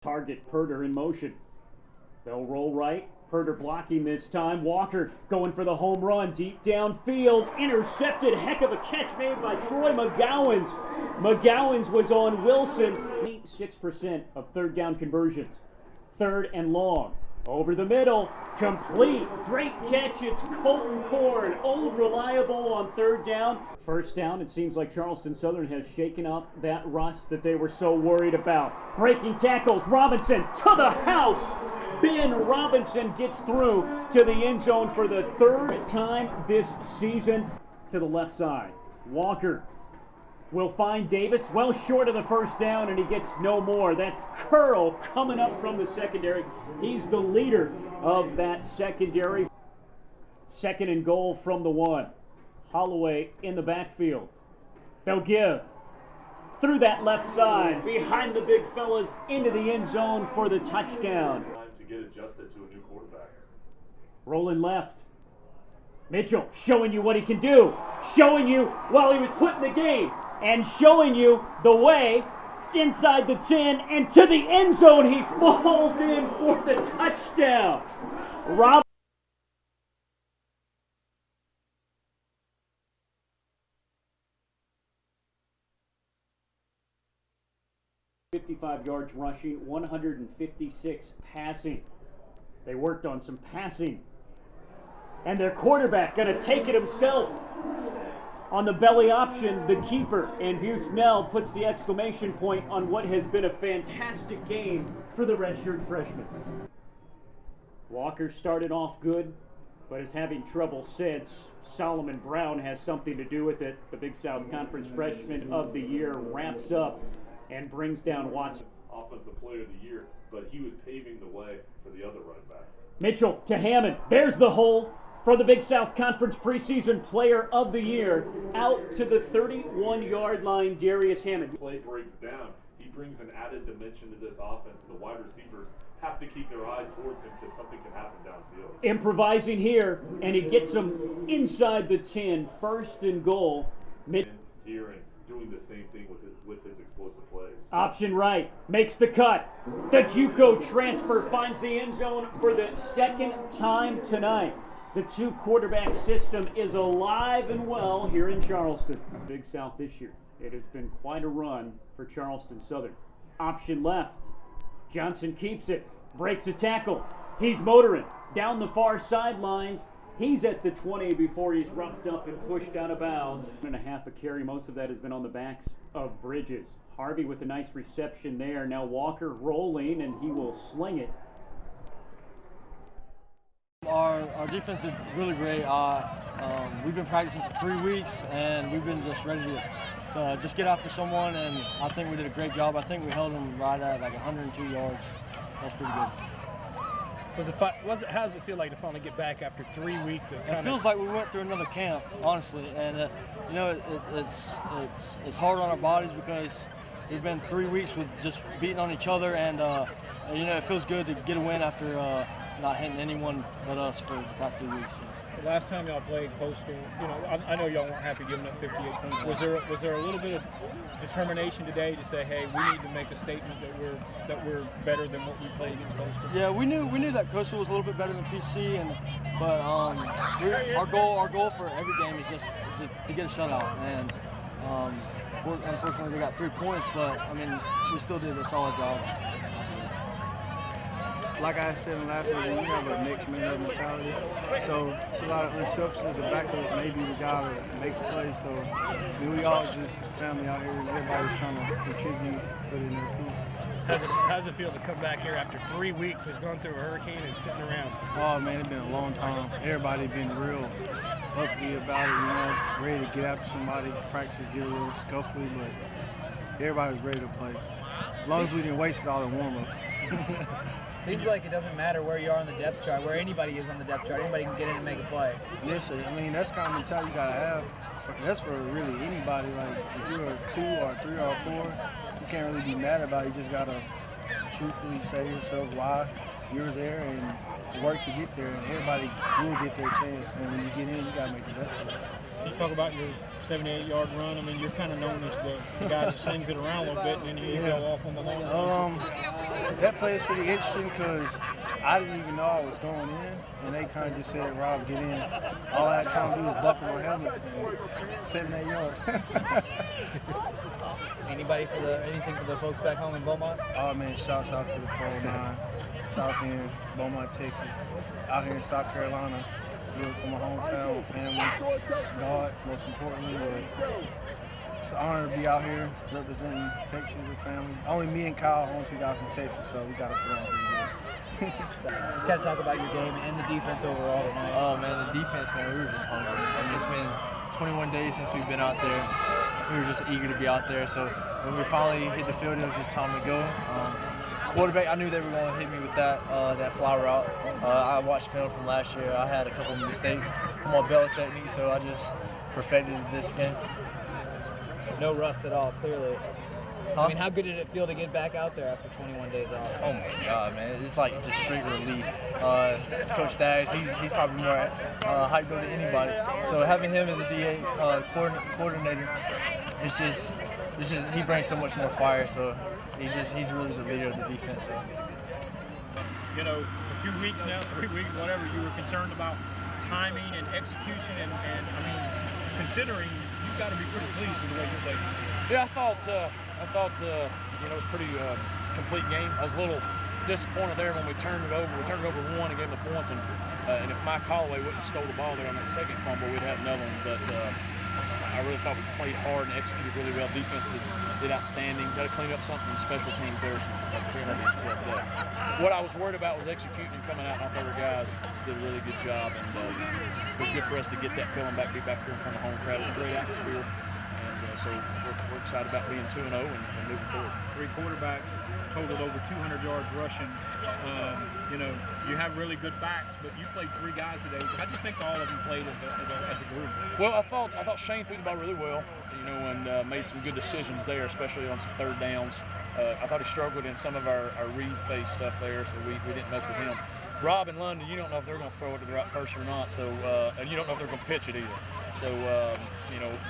Target Purder in motion. They'll roll right. Purder blocking this time. Walker going for the home run. Deep downfield. Intercepted. Heck of a catch made by Troy McGowans. McGowans was on Wilson. 6% of third down conversions. Third and long. Over the middle. Complete. Great catch. It's Colton Korn. Old reliable on third down. First down. It seems like Charleston Southern has shaken off that rust that they were so worried about. Breaking tackles. Robinson to the house. Ben Robinson gets through to the end zone for the third time this season. To the left side. Walker will find Davis well short of the first down, and he gets no more. That's Curl coming up from the secondary. He's the leader of that secondary. Second and goal from the 1. Holloway in the backfield. They'll give through that left side, behind the big fellas, into the end zone for the touchdown. Time to get adjusted to a new quarterback. Rolling left. Mitchell showing you what he can do. Showing you while he was put in the game. And showing you the way inside the 10 and to the end zone. He falls in for the touchdown. Rob 55 yards rushing, 156 passing. They worked on some passing. And their quarterback going to take it himself on the belly option, the keeper. And Busnell puts the exclamation point on what has been a fantastic game for the redshirt freshman. Walker started off good, but is having trouble since. Solomon Brown has something to do with it. The Big South Conference Freshman of the Year wraps up and brings down Watson. Offensive Player of the Year, but he was paving the way for the other running back. Mitchell to Hammond. There's the hole for the Big South Conference preseason Player of the Year. Out to the 31-yard line, Darius Hammond. Play breaks down. He brings an added dimension to this offense, and the wide receivers have to keep their eyes towards him because something can happen downfield. Improvising here, and he gets them inside the 10. First and goal. Here and doing the same thing with his explosive plays. Option right, makes the cut. The JUCO transfer finds the end zone for the second time tonight. The two quarterback system is alive and well here in Charleston. Big South this year. It has been quite a run for Charleston Southern. Option left. Johnson keeps it, breaks a tackle. He's motoring down the far sidelines. He's at the 20 before he's roughed up and pushed out of bounds. 1.5 a carry. Most of that has been on the backs of Bridges. Harvey with a nice reception there. Now Walker rolling, and he will sling it. Our defense did really great. We've been practicing for 3 weeks, and we've been just ready to just get after someone, and I think we did a great job. I think we held them right at like 102 yards. That's pretty good. How does it feel like to finally get back after 3 weeks of It feels like we went through another camp, honestly, and it's hard on our bodies because we've been 3 weeks with just beating on each other, and it feels good to get a win after not hitting anyone but us for the past 2 weeks. So. The last time y'all played Coastal, I know y'all weren't happy giving up 58 points. Was there a little bit of determination today to say, hey, we need to make a statement that we're better than what we played against Coastal? Yeah, we knew that Coastal was a little bit better than PC, but our goal for every game is just to get a shutout. And unfortunately, we got 3 points, but I mean, we still did a solid job. Like I said in the last week, we have a mixed mentality. So it's a lot of unselfishness of backups. Maybe the guy to make the play. So we all just family out here, and everybody's trying to contribute, put in their piece. How does it feel to come back here after 3 weeks of going through a hurricane and sitting around? Oh man, it's been a long time. Everybody been real uppity about it, ready to get after somebody. Practices get a little scuffly, but everybody's ready to play. As long as we didn't waste all the warm-ups. Seems like it doesn't matter where you are on the depth chart, where anybody is on the depth chart. Anybody can get in and make a play. Listen, I mean, that's kind of mentality you got to have. That's for really anybody. Like, if you're a 2 or 3 or 4, you can't really be mad about it. You just got to truthfully say to yourself why you're there and work to get there, and everybody will get their chance. And when you get in, you got to make the best of it. You talk about your 78-yard run. I mean, you're kind of known as the guy that slings it around a little bit, and then you go off on the long run. That play is pretty interesting because I didn't even know I was going in, and they kind of just said, Rob, get in. All I had time to do was buckle my helmet, and 78 yards. Anything for the folks back home in Beaumont? Oh, man, shouts out to the 409, South End, Beaumont, Texas, out here in South Carolina. Live for my hometown, my family, God, most importantly. But it's an honor to be out here representing Texas and family. Only me and Kyle, only 2 guys from Texas, so we got to put on pretty good. Just got to talk about your game and the defense overall tonight. Oh, man, the defense, man, we were just hungry. I mean, it's been 21 days since we've been out there. We were just eager to be out there. So when we finally hit the field, it was just time to go. Quarterback, I knew they were going to hit me with that fly route. I watched film from last year. I had a couple of mistakes on my belt technique, so I just perfected this game. No rust at all, clearly. Huh? I mean, how good did it feel to get back out there after 21 days off? Oh my God, man! It's like just straight relief. Coach Staggs, he's probably more hyped than anybody. So having him as a DA coordinator, it's just he brings so much more fire. So he's really the leader of the defense. So. You know, for 2 weeks now, 3 weeks, whatever, you were concerned about timing and execution, and I mean, considering you've got to be pretty pleased with the way you played. Yeah, I thought it was a pretty complete game. I was a little disappointed there when we turned it over. We turned it over one and gave them the points, and if Mike Holloway wouldn't have stole the ball there on that second fumble, we'd have another one. But I really thought we played hard and executed really well. Defense did outstanding. Got to clean up something in special teams there. But what I was worried about was executing and coming out, and I thought our guys did a really good job. And it was good for us to get that feeling back, be back here in front of the home crowd. It was a great atmosphere. So we're excited about being 2-0 and moving forward. 3 quarterbacks totaled over 200 yards rushing. You have really good backs, but you played 3 guys today. How do you think all of them played as a group? Well, I thought Shane threw the ball really well, and made some good decisions there, especially on some third downs. I thought he struggled in some of our read phase stuff there, so we didn't mess with him. Rob and London, you don't know if they're going to throw it to the right person or not, so and you don't know if they're going to pitch it either. So,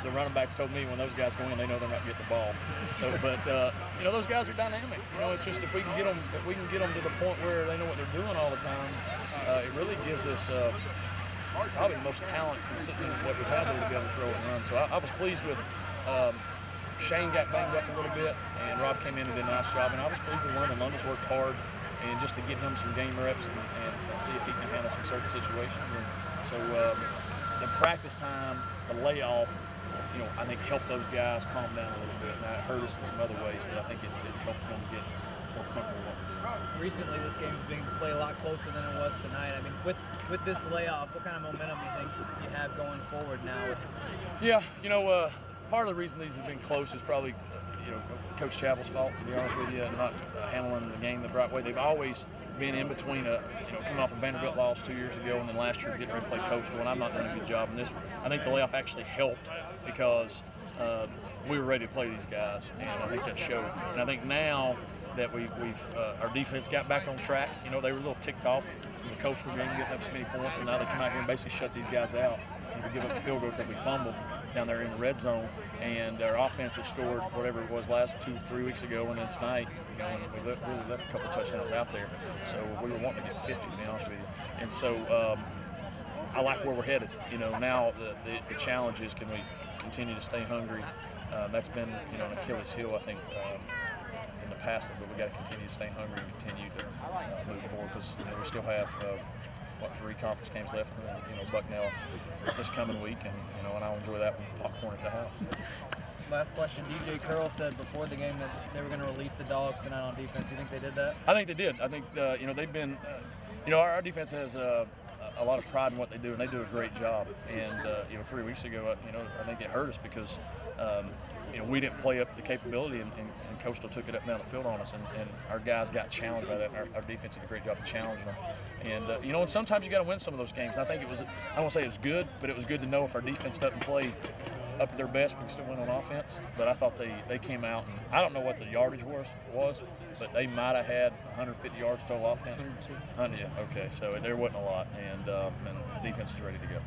the running backs told me when those guys go in, they know they're not getting the ball. So, but those guys are dynamic. It's just if we can get them to the point where they know what they're doing all the time, it really gives us probably the most talent that we've had there to be able to throw and run. So I was pleased with. Shane got banged up a little bit, and Rob came in and did a nice job. And I was pleased with London. London's worked hard, and just to get him some game reps and see if he can handle some certain situations. And so the practice time, the layoff, I think helped those guys calm down a little bit. And that hurt us in some other ways, but I think it helped them get more comfortable with what we're doing. Recently, this game's being played a lot closer than it was tonight. I mean, with this layoff, what kind of momentum do you think you have going forward now? Yeah, part of the reason these have been close is probably, Coach Chappell's fault, to be honest with you, and not handling the game the right way. They've always been in between coming off a Vanderbilt loss 2 years ago, and then last year getting ready to play Coastal, and I'm not doing a good job. And I think the layoff actually helped because we were ready to play these guys, and I think that showed. And I think now that we've our defense got back on track, they were a little ticked off from the Coastal game, getting up so many points, and now they come out here and basically shut these guys out. And we give up a field goal because we fumbled down there in the red zone, and our offense has scored whatever it was last 2-3 weeks ago, and then tonight, and we really left a couple of touchdowns out there. So we were wanting to get 50, to be honest with you. And so I like where we're headed. Now the challenge is, can we continue to stay hungry? That's been an Achilles heel, I think, in the past, but we got to continue to stay hungry and continue to move forward because we still have 3 conference games left, and then Bucknell this coming week, and I'll enjoy that with popcorn at the house. Last question. DJ Curl said before the game that they were going to release the dogs tonight on defense. You think they did that? I think they did. I think they've been. Our defense has a lot of pride in what they do, and they do a great job. And 3 weeks ago, I think it hurt us because we didn't play up the capability, and Coastal took it up down the field on us, and our guys got challenged by that. Our defense did a great job of challenging them. And and sometimes you got to win some of those games. I think it was. I don't want to say it was good, but it was good to know if our defense doesn't play up to their best, we can still win on offense. But I thought they came out, and I don't know what the yardage was, but they might have had 150 yards total offense. 102. 100, yeah, okay. So there wasn't a lot, and the defense is ready to go.